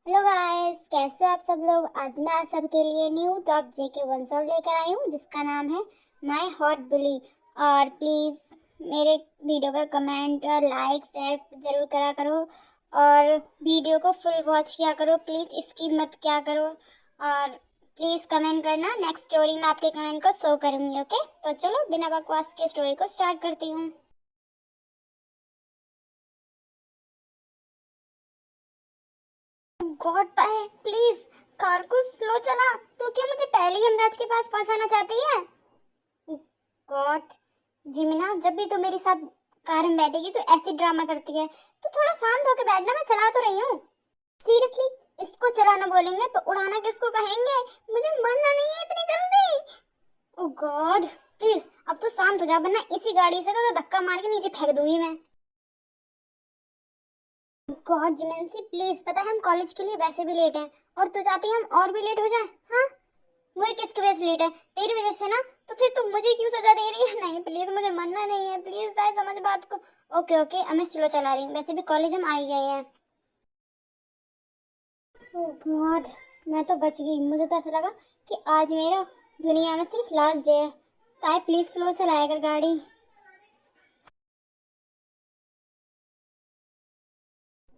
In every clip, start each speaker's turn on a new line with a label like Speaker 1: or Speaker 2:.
Speaker 1: Hello guys, कैसे हो आप सब लोग। आज मैं आप सबके लिए न्यू टॉप जेके वन शॉट लेकर आई हूँ जिसका नाम है माय हॉट बुली। और प्लीज़ मेरे वीडियो पर कमेंट और लाइक शेयर जरूर करा करो और वीडियो को फुल वॉच किया करो। प्लीज़ स्किप मत किया करो और प्लीज़ कमेंट करना। नेक्स्ट स्टोरी में आपके कमेंट को शो करूँगी। ओके, तो चलो बिना बकवास के स्टोरी को स्टार्ट करती हूँ। गॉड है, प्लीज कार को स्लो चला। तो क्या मुझे पहले ही यमराज के पास पहुंचाना चाहती है? गॉड, जिमिना जब भी तू मेरे साथ कार में बैठेगी तो ऐसी ड्रामा करती है। तो थोड़ा शांत होकर बैठना, मैं चला तो रही हूँ। सीरियसली, इसको चलाना बोलेंगे तो उड़ाना किसको कहेंगे? मुझे मरना नहीं है इतनी जल्दी। ओ गॉड, प्लीज अब तो शांत हो जा, वरना इसी गाड़ी से तो धक्का मार के नीचे फेंक दूंगी मैं। गॉड जिमेंसी प्लीज, पता है हम कॉलेज के लिए वैसे भी लेट हैं और तू चाहती है हम और भी लेट हो जाए? हाँ, मुझे किसकी वजह से लेट है? तेरी वजह से ना। तो फिर तुम मुझे क्यों सजा दे रही है? नहीं प्लीज, मुझे मरना नहीं है, प्लीज साय समझ बात को। ओके ओके, अब मैं स्लो चला रही हूँ, वैसे भी कॉलेज हम आ ही गए हैं। ओह गॉड, मैं तो बच गई। मुझे तो ऐसा लगा कि आज मेरा दुनिया में सिर्फ लास्ट डे है। ताई प्लीज स्लो चलाया कर गाड़ी।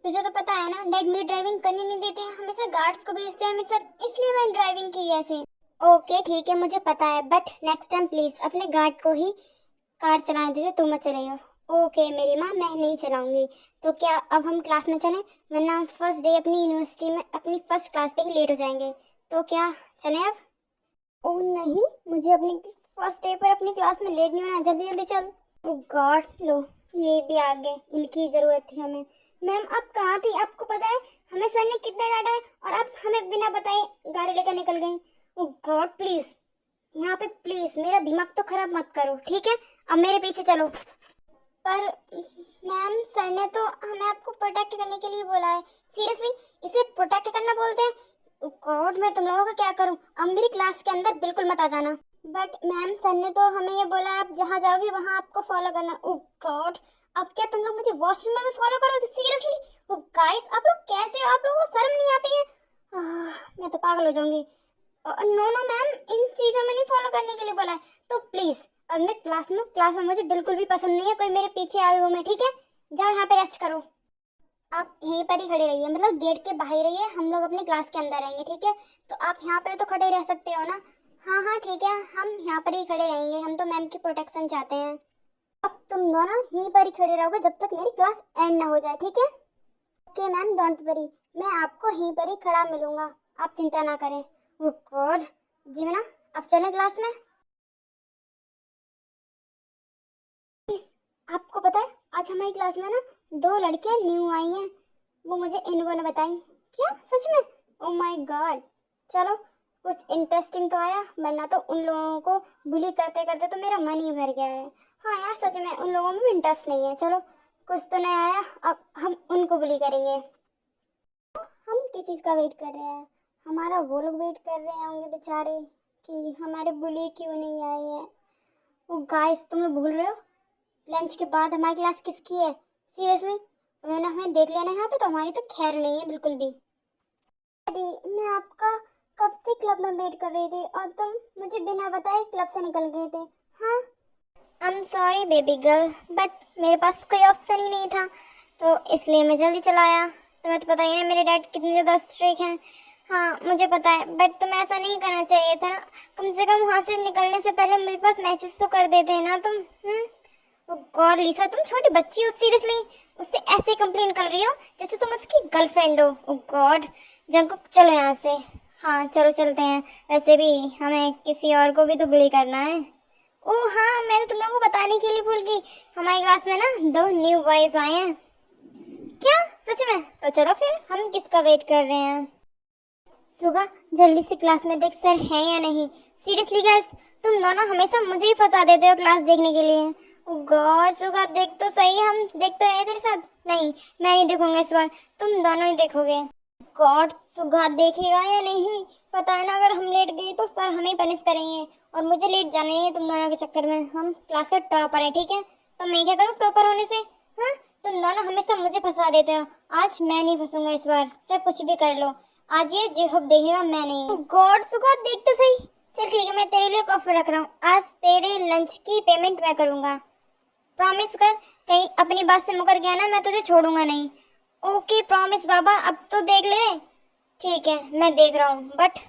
Speaker 1: तुझे तो पता है ना, डैड मेरी ड्राइविंग करने नहीं देते हैं, हमेशा गार्ड्स को भेजते हैं मेरे साथ, इसलिए मैंने ड्राइविंग की है ऐसे। ओके ठीक है, मुझे पता है, बट नेक्स्ट टाइम प्लीज अपने गार्ड को ही कार चलाने दीजिए, तुम मत चलाइए। ओके मेरी माँ, मैं नहीं चलाऊंगी। तो क्या अब हम क्लास में चलें? वरना हम फर्स्ट डे अपनी यूनिवर्सिटी में अपनी फर्स्ट क्लास पे ही लेट हो जाएंगे। तो क्या चलें अब? ओ नहीं, मुझे अपनी फर्स्ट डे पर अपनी क्लास में लेट नहीं होना, जल्दी जल्दी चल। ओ गॉड, लो ये भी आ गए, इनकी जरूरत थी हमें। मैम आप कहाँ थी? आपको पता है हमें सर ने कितना डांटा है और आप हमें बिना बताए गाड़ी लेकर निकल गई। ओ गॉड प्लीज, यहाँ पे प्लीज मेरा दिमाग तो खराब मत करो, ठीक है? अब मेरे पीछे चलो। पर मैम सर ने तो हमें आपको प्रोटेक्ट करने के लिए बोला है। सीरियसली, इसे प्रोटेक्ट करना बोलते हैं? गॉड, मैं तुम लोगों का क्या करूं? अब मेरी क्लास के अंदर बिल्कुल मत आ जाना। बट मैम सर ने तो हमें ये बोला आप जहाँ जाओगे वहाँ आपको फॉलो करना। ओ गॉड, अब क्या तुम लोग मुझे वॉशरूम में भी फॉलो करोगे? सीरियसली? ओ गाइस, आप लोग कैसे हो? आप लोगों को शर्म नहीं आती है? मैं तो पागल हो जाऊंगी। नो नो मैम, इन चीजों में नहीं फॉलो करने के लिए बोला है। तो प्लीज अब मैं क्लास में मुझे बिल्कुल भी पसंद नहीं है कोई मेरे पीछे आए हो। मैं ठीक है, जाओ यहाँ पे रेस्ट करो। आप यहीं पर ही खड़े रहिए, मतलब गेट के बाहर रहिए, हम लोग अपनी क्लास के अंदर रहेंगे, ठीक है? तो आप यहाँ पर तो खड़े रह सकते हो ना? हाँ हाँ ठीक है, हम यहाँ पर ही खड़े रहेंगे, हम तो मैम की प्रोटेक्शन चाहते हैं। अब तुम दोनों यहीं पर ही खड़े रहोगे जब तक मेरी क्लास एंड ना हो जाए, ठीक है? ओके मैम, डोंट वरी, मैं आपको यहीं पर ही खड़ा मिलूंगा, आप चिंता ना करें। ओह गॉड, जी मैं ना, अब चलें क्लास में? आपको पता है आज हमारी क्लास में ना दो लड़कियां न्यू आई हैं, वो मुझे इन लोगों ने बताई। क्या सच में? ओ माय गॉड, चलो कुछ इंटरेस्टिंग तो आया, वरना तो उन लोगों को बुली करते करते तो मेरा मन ही भर गया है। हाँ यार सच में उन लोगों में भी इंटरेस्ट नहीं है। चलो कुछ तो नया आया, अब हम उनको बुली करेंगे। हम किस चीज़ का वेट कर रहे हैं? हमारा वो लोग वेट कर रहे होंगे बेचारे कि हमारे बुली क्यों नहीं आए हैं। वो गाइस, तुम लोग भूल रहे हो लंच के बाद हमारी क्लास किसकी है? सीरियसली, उन्होंने हमें देख लिया ना यहाँ पे, तो हमारी तो खैर नहीं है बिल्कुल भी। डैडी, मैं आपका कब से क्लब में वेट कर रही थी और तुम मुझे बिना बताए क्लब से निकल गए थे। हाँ, I am sorry baby girl, but मेरे पास कोई ऑप्शन ही नहीं था, तो इसलिए मैं जल्दी चला आया। तुम्हें तो पता ही ना मेरे डैड कितने ज़्यादा स्ट्रिक्ट हैं। हाँ मुझे पता है, बट तुम्हें ऐसा नहीं करना चाहिए था ना। कम से कम वहाँ से निकलने से पहले मेरे पास मैसेज तो कर देते ना तुम। गॉड लिसा, तुम छोटी बच्ची हो, सीरियसली उससे ऐसे कंप्लेन कर रही हो जैसे तुम उसकी गर्लफ्रेंड हो। ओ गॉड, जंक चलो यहाँ से। हाँ चलो चलते हैं, वैसे भी हमें किसी और को भी तो बुली करना है। ओह हाँ, मैंने तुम लोगों को बताने के लिए भूल गई, हमारी क्लास में ना दो न्यू बॉयज आए हैं। क्या सच में? तो चलो फिर हम किसका वेट कर रहे हैं? सुगा, जल्दी से क्लास में देख सर है या नहीं। सीरियसली गाइस, तुम दोनों हमेशा मुझे ही फंसा देते हो क्लास देखने के लिए। ओ गॉड सुगा, देख तो सही, हम देख तो रहे तेरे साथ। नहीं, मैं नहीं देखूंगा इस बार, तुम दोनों ही देखोगे। गॉड सुगा देखेगा या नहीं? पता है ना, अगर हम लेट गए तो सर हमें पनिश करेंगे और मुझे लेट जाना नहीं है तुम दोनों के चक्कर में। हम क्लास का टॉपर है, ठीक है? तो मैं क्या करूँ टॉपर होने से? हाँ, तुम दोनों हमेशा मुझे फंसा देते हो, आज मैं नहीं फंसूंगा इस बार, चाहे कुछ भी कर लो। आज ये जेहब देखेगा, मैं नहीं। गॉड सुगा, देख तो सही। चल ठीक है, मैं तेरे लिए ऑफर रख रहा हूँ, आज तेरे लंच की पेमेंट मैं करूंगा। प्रॉमिस कर, कहीं अपनी बात से मुकर गया ना, मैं तुझे छोड़ूंगा नहीं। ओके प्रॉमिस बाबा, अब तो देख ले। ठीक है, मैं देख रहा हूँ, बट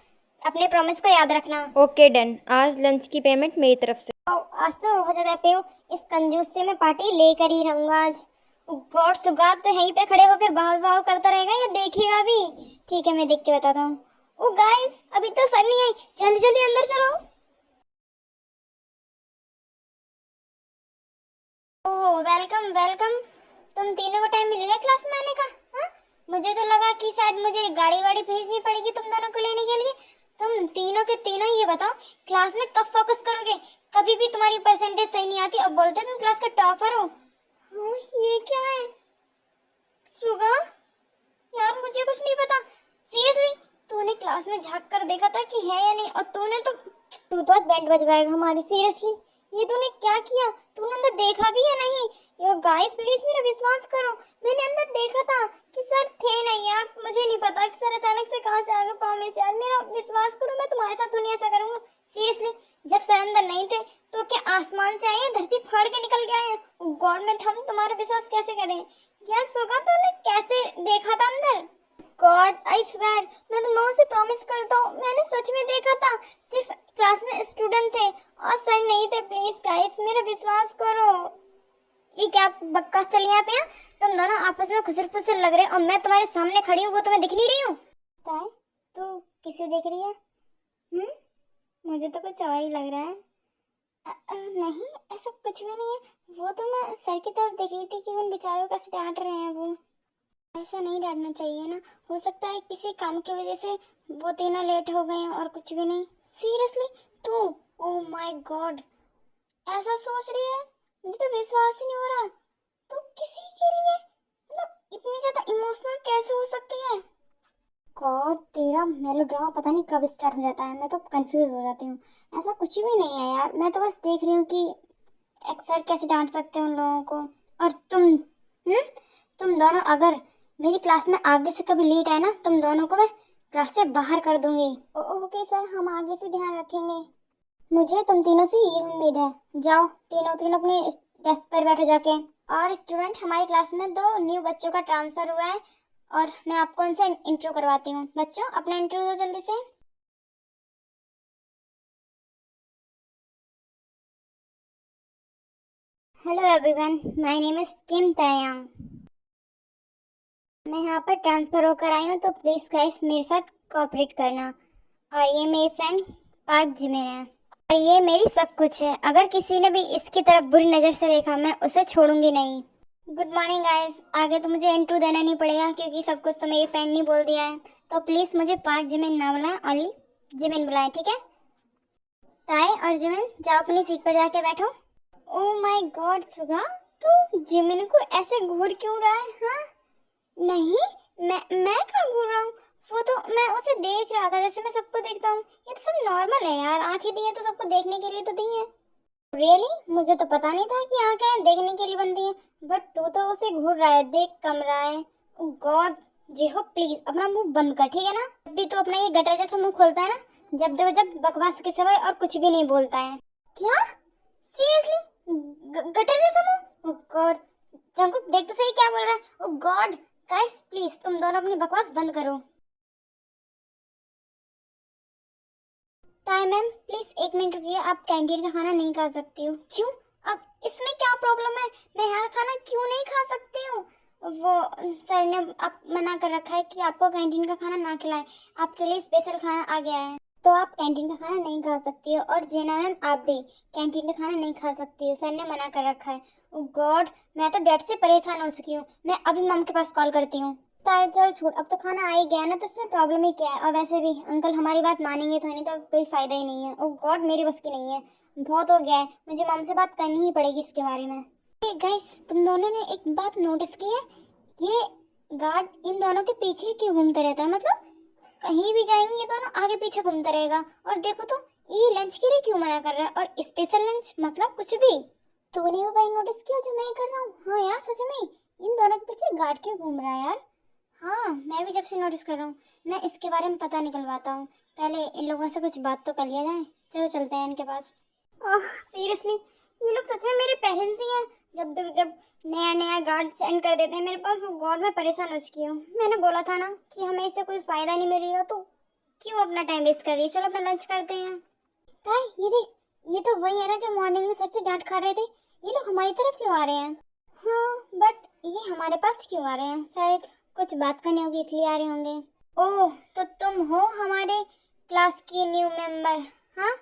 Speaker 1: अपने प्रॉमिस को याद रखना।
Speaker 2: ओके डन, आज लंच की पेमेंट मेरी तरफ से।
Speaker 1: आज तो बहुत ज्यादा पे हूँ, इस कंजूस से मैं पार्टी लेकर ही रहूंगा आज। गॉड सुगात तो यहीं पे खड़े होकर भाव भाव करता रहेगा या देखेगा भी? ठीक है, मैं देख के बताता हूँ। ओ गाइस, अभी तो सर नहीं आई, जल्दी जल्दी अंदर चलो। ओह वेलकम वेलकम। तुम तीनों को टाइम मिल गया क्लास में आने का? हाँ, मुझे तो लगा कि शायद मुझे गाड़ी वाड़ी भेजनी पड़ेगी तुम दोनों को लेने के लिए। तुम तीनों के तीनों ये बताओ, क्लास में कब फोकस करोगे? कभी भी तुम्हारी परसेंटेज सही नहीं आती और बोलते तुम क्लास का टॉपर हो। हाँ, ये क्या है सुगा? यार मुझे कुछ नहीं पता, सीरियसली। तूने क्लास में झांक कर देखा था कि है या नहीं? और तू तो बैंड बजवाएगा हमारी, सीरियसली। ये तूने क्या किया? तूने अंदर देखा भी या नहीं? यो गाइस प्लीज मेरा विश्वास करो, मैंने अंदर देखा था कि सर थे नहीं। यार मुझे नहीं पता कि सर अचानक से कहां से आ गए, प्रॉमिस यार मेरा विश्वास करो, मैं तुम्हारे साथ दुनिया ऐसा करूंगा, सीरियसली। जब सर अंदर नहीं थे तो क्या आसमान से आए हैं, धरती फाड़ के निकल के आए हैं? गॉड में हम तुम्हारा विश्वास कैसे करें? यार सोगा, तूने कैसे देखा था अंदर? गॉड आई स्वेयर, मैं तुम लोगों से प्रॉमिस करता हूँ, मैंने सच में देखा था। सिर्फ क्लास में स्टूडेंट थे और सर नहीं थे। प्लीज गाइस मेरा विश्वास करो। ये क्या बकवास चल यहाँ पे? तुम दोनों आपस में खुसर फुसर लग रहे हो और मैं तुम्हारे सामने खड़ी हूँ, वो तुम्हें दिख नहीं रही हूँ? तू किसे देख रही है? मुझे तो कुछ और ही लग रहा है। नहीं, ऐसा कुछ भी नहीं है। वो तो मैं सर की तरफ देख रही थी कि उन बेचारों का डांट रहे हैं। वो ऐसा नहीं डांटना चाहिए ना, हो सकता है किसी काम की वजह से वो तीनों लेट हो गए और कुछ भी नहीं। सीरियसली तू? ओह माय गॉड, ऐसा सोच रही है? मुझे तो विश्वास ही नहीं हो रहा। तू किसी के लिए मतलब इतनी ज्यादा इमोशनल कैसे हो सकती है? गॉड, तेरा मेलोड्रामा पता नहीं कब स्टार्ट हो जाता है, मैं तो कंफ्यूज हो जाती हूँ। ऐसा कुछ भी नहीं है यार, मैं तो बस देख रही हूँ कि अक्सर कैसे डांट सकते हैं उन लोगों को। और तुम दोनों अगर मेरी क्लास में आगे से कभी लेट आए ना, तुम दोनों को मैं क्लास से बाहर कर दूंगी। ओके सर, हम आगे से ध्यान रखेंगे। मुझे तुम तीनों से ये उम्मीद है। जाओ तीनों तीनों अपने डेस्क पर बैठो जाके। और स्टूडेंट, हमारी क्लास में 2 न्यू बच्चों का ट्रांसफर हुआ है और मैं आपको उनसे इंट्रो करवाती हूँ। बच्चों अपना इंट्रो दो जल्दी से। Hello everyone, my name is Kim Taeyang. मैं यहाँ पर ट्रांसफर होकर आई हूँ, तो प्लीज गाइस मेरे साथ कोऑपरेट करना। और ये मेरी फ्रेंड पार्क जिमिन है और ये मेरी सब कुछ है। अगर किसी ने भी इसकी तरफ बुरी नज़र से देखा, मैं उसे छोड़ूंगी नहीं। Good morning guys. आगे तो मुझे इंट्रो देना नहीं पड़ेगा क्योंकि सब कुछ तो मेरी फ्रेंड ने बोल दिया है। तो प्लीज़ मुझे पार्क जिमिन ना बुलाएं, ओनली जिमिन बुलाएं, ठीक है? ताई और जिमिन जाओ अपनी सीट पर जाके बैठो। ओह माय गॉड सुगा, तू जिमिन को ऐसे घूर क्यों रहा है? हाँ नहीं, मैं कहाँ घूर रहा हूँ? वो तो मैं उसे देख रहा था जैसे मैं सबको देखता हूँ। ये तो सब नॉर्मल है यार, आंखें दी है तो सबको देखने के लिए तो दी है। रियली मुझे तो पता नहीं था कि आंखें देखने के लिए बनती हैं। बट तू तो उसे घूर रहा है, देख कम रहा है। गॉड जिहो, प्लीज अपना मुंह बंद कर, ठीक है ना? जब भी तो अपना ये गटर जैसा मुंह खोलता है ना, जब देखो जब बकवास के सिवाय और कुछ भी नहीं बोलता है। क्या? सीरियसली गटर जैसा मुंह? गॉड, जंकुक देख तो सही क्या बोल रहा है। ओह गॉड गाइस, प्लीज तुम दोनों अपनी बकवास बंद करो। ताई मैम प्लीज 1 मिनट रुकिए, आप कैंटीन का खाना नहीं खा सकती हो। क्यों? अब इसमें क्या प्रॉब्लम है? मैं यहाँ खाना क्यों नहीं खा सकती हूँ? वो सर ने आप मना कर रखा है कि आपको कैंटीन का खाना ना खिलाएं। आपके लिए स्पेशल खाना आ गया है, तो आप कैंटीन का खाना नहीं खा सकती हो। और जेना मैम आप भी कैंटीन का खाना नहीं खा सकती हो, सर ने मना कर रखा है। ओह गॉड, मैं तो डेट से परेशान हो चुकी हूँ। मैं अभी मम के पास कॉल करती हूँ। ताई चल छोड़, अब तो खाना आ ही गया ना, तो इसमें प्रॉब्लम ही क्या है? और वैसे भी अंकल हमारी बात मानेंगे तो नहीं, तो कोई फायदा ही नहीं है। ओह गॉड, मेरी बस की नहीं है, बहुत हो गया है, मुझे मम से बात करनी ही पड़ेगी इसके बारे में। गाइस तुम दोनों ने एक बात नोटिस की है? ये गार्ड इन दोनों के पीछे क्यों घूमता रहता है? मतलब कहीं भी जाएंगे ये दोनों आगे पीछे घूमता रहेगा। और देखो तो ये लंच के लिए क्यों मना कर रहा है? और स्पेशल लंच मतलब कुछ भी। तूने वो भाई नोटिस किया जो मैं कर रहा हूँ? हाँ यार सच में, इन दोनों के पीछे गार्ड क्यों घूम रहा है यार? हाँ, मैं भी जब से नोटिस कर रहा हूँ। मैं इसके बारे में पता निकलवाता हूँ। पहले इन लोगों से कुछ बात तो कर लिया जाए। चलो चलते हैं इनके पास। ओह सीरियसली, ये लोग सच में मेरे पेरेंट्स ही हैं। जब नया नया गार्ड सेंड कर देते हैं मेरे पास। गॉड, मैं परेशान हो चुकी हूँ। मैंने बोला था ना कि हमें इससे कोई फायदा नहीं मिलेगा, तो क्यों अपना टाइम वेस्ट कर रही है? चलो अपना लंच करते हैं। ताई ये देख, ये तो वही है ना जो मॉर्निंग में सच से डांट खा रहे थे। ये लोग हमारी तरफ क्यों आ रहे हैं? हाँ, बट ये हमारे पास क्यों आ रहे हैं? शायद कुछ बात करनी होगी इसलिए आ रहे होंगे। ओह, तो तुम हो हमारे क्लास की न्यू मेंबर? हाँ,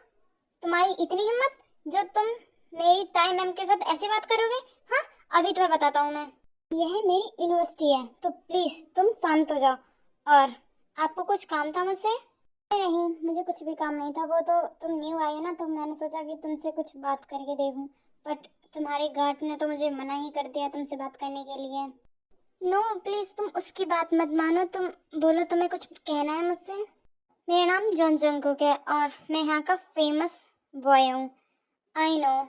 Speaker 1: तुम्हारी इतनी हिम्मत जो तुम मेरी ताई मैम के साथ ऐसे बात करोगे? हाँ, अभी तुम्हें बताता हूँ मैं। यह मेरी यूनिवर्सिटी है, तो प्लीज तुम शांत हो जाओ। और आपको कुछ काम था मुझसे? नहीं, मुझे कुछ भी काम नहीं था। वो तो तुम न्यू आई हो ना, तो मैंने सोचा कि तुमसे कुछ बात करके देखूं। बट तुम्हारे गार्ड ने तो मुझे मना ही कर दिया तुमसे बात करने के लिए। नो प्लीज, तुम उसकी बात मत मानो। तुम बोलो, तुम्हें कुछ कहना है मुझसे? मेरा नाम जॉन जंगकुक है और मैं यहाँ का फेमस बॉय हूँ। I know.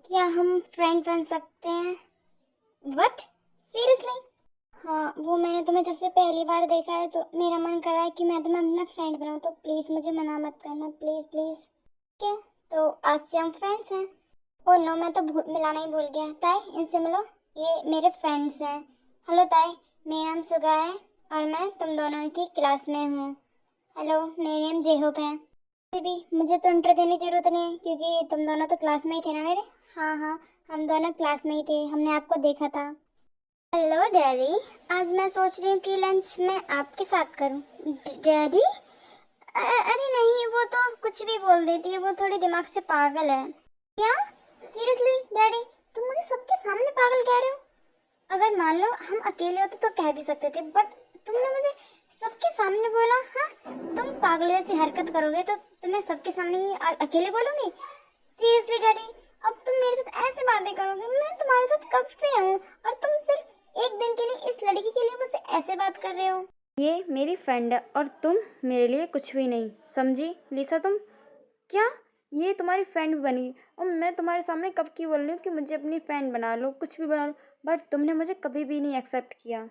Speaker 1: क्या हम फ्रेंड बन सकते हैं? व्हाट? सीरियसली? हाँ, वो मैंने तुम्हें जब से पहली बार देखा है तो मेरा मन कर रहा है कि मैं तुम्हें अपना फ्रेंड बनाऊँ। तो प्लीज़ मुझे मना मत करना, प्लीज़ प्लीज़। क्या? तो आज से हम फ्रेंड्स हैं? ओ नो, मैं तो मिलाना ही भूल गया। ताई, इनसे मिलो, ये मेरे फ्रेंड्स हैं। हेलो ताई, मेरा नाम सुगा है और मैं तुम दोनों की क्लास में हूँ। हेलो, मेरा नेम जेहोप है। भी मुझे तो इंटर देने की जरूरत नहीं है क्योंकि तुम दोनों तो क्लास में ही थे ना मेरे। हाँ हाँ, हम दोनों क्लास में ही थे, हमने आपको देखा था। हेलो डैडी, आज मैं सोच रही हूँ कि लंच मैं आपके साथ करूँ। डैडी? अरे नहीं, वो तो कुछ भी बोल देती है, वो थोड़ी दिमाग से पागल है। क्या? सीरियसली डैडी, तुम मुझे सबके सामने पागल कह रहे हो? अगर मान लो हम अकेले होते तो कह भी सकते थे, बट तुमने मुझे सबके सामने बोला। हाँ, तुम पागल जैसी हरकत करोगे तो तुम्हें सबके सामने ही और अकेले बोलोगे? सीरियसली डैडी, अब तुम मेरे साथ ऐसे बातें करोगे? मैं तुम्हारे साथ कब से हूँ और तुम सिर्फ एक दिन के लिए इस लड़की के लिए मुझसे ऐसे बात कर रहे हो?
Speaker 2: ये मेरी फ्रेंड है और तुम मेरे लिए कुछ भी नहीं, समझी लिसा तुम? क्या? ये तुम्हारी फ्रेंड भी बनी और मैं तुम्हारे सामने कब की बोल रही हूँ कि मुझे अपनी फ्रेंड बना लो, कुछ भी बना लो, बट तुमने मुझे कभी भी नहीं एक्सेप्ट किया।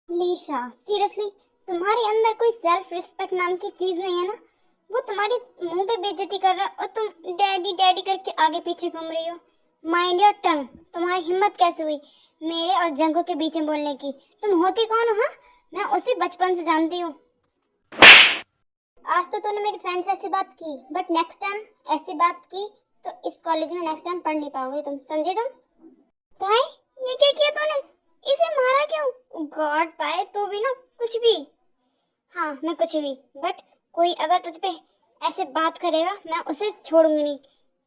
Speaker 1: लीशा, सीरियसली, तुम्हारे अंदर कोई सेल्फ रिस्पेक्ट नाम की चीज नहीं है ना? वो तुम्हारी मुंह पे बेइज्जती कर रहा है और तुम डैडी डैडी करके आगे पीछे घूम रही हो। Mind your tongue. तुम्हारी हिम्मत कैसे हुई मेरे और जंगू के बीच में बोलने की? तुम होती कौन हो? हाँ, मैं उसे बचपन से जानती हूँ। आज तो तूने मेरी फ्रेंड से ऐसी बात की, बट नेक्स्ट टाइम ऐसी बात की तो इस कॉलेज में नेक्स्ट टाइम पढ़ नहीं पाओगे तुम, समझे तुम? ताई, ये क्या किया तूने? इसे मारा क्यों? गॉड ताई, तू भी ना कुछ भी। हाँ, मैं कुछ भी, बट कोई अगर तुझ पे ऐसे बात करेगा मैं उसे छोड़ूंगी नहीं।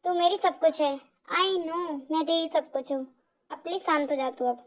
Speaker 1: तू मेरी सब कुछ है। आई नो, मैं तेरी सब कुछ हूँ। अब प्लीज शांत हो जा तू अब।